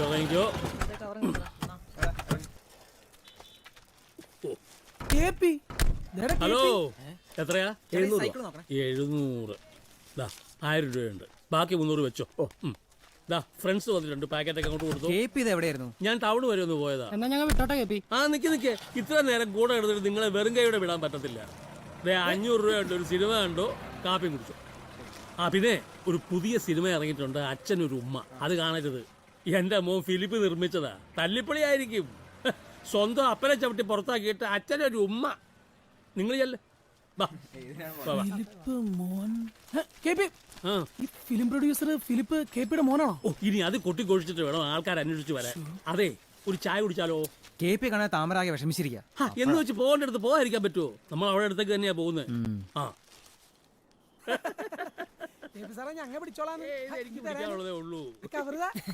ഇറങ്ങിക്കോ. ഹലോ, എത്രയാ? 700. 1000 രൂപയുണ്ട്, ബാക്കി 300 വെച്ചോ. ഫ്രണ്ട്സ് വന്നിട്ടുണ്ട്, പാക്കറ്റൊക്കെ അങ്ങോട്ട് കൊടുത്തു. എവിടെയായിരുന്നു? ഞാൻ ടൗൺ വരെ ഒന്ന് പോയതാ. എന്നാ ഞങ്ങൾ വിട്ടോട്ടെ കേപ്പി. നിക്ക് ഇത്ര നേരം കൂടെ എടുത്തിട്ട് നിങ്ങളെ വെറും കൈയോടെ വിടാൻ പറ്റത്തില്ല. 500 രൂപയുണ്ട്, ഒരു സിനിമ കണ്ടോ, കാപ്പി കുടിച്ചോ. പിന്നെ ഒരു പുതിയ സിനിമ ഇറങ്ങിയിട്ടുണ്ട്, അച്ഛനൊരു ഉമ്മ. അത് കാണരുത്. എന്റെ മോൻ ഫിലിപ്പ് നിർമ്മിച്ചതാ. തല്ലിപ്പൊളിയായിരിക്കും. സ്വന്തം അപ്പനെ ചവിട്ടി പുറത്താക്കിയിട്ട് അച്ഛനൊരു ഉമ്മ. നിങ്ങൾ ചെല്ല്. ഫിലിം പ്രൊഡ്യൂസർ ഫിലിപ്പ് കേപ്പിയുടെ മോനാണോ? ഇനി അത് കൊട്ടിക്കൊഴിച്ചിട്ട് വേണം ആൾക്കാർ അന്വേഷിച്ച് വരാൻ. അതെ, ഒരു ചായ കുടിച്ചാലോ? KP കാണാൻ താമരാകെ വിഷമിച്ചിരിക്കുക. എന്ന് വെച്ച് പോകേണ്ട അടുത്ത് പോകാതിരിക്കാൻ പറ്റുമോ? നമ്മൾ അവിടെ അടുത്തേക്ക് തന്നെയാ പോകുന്നത്. ഞങ്ങൾ പിടിച്ചോളാം. എനിക്ക് പിടിക്കാനുള്ളതേ ഉള്ളൂ.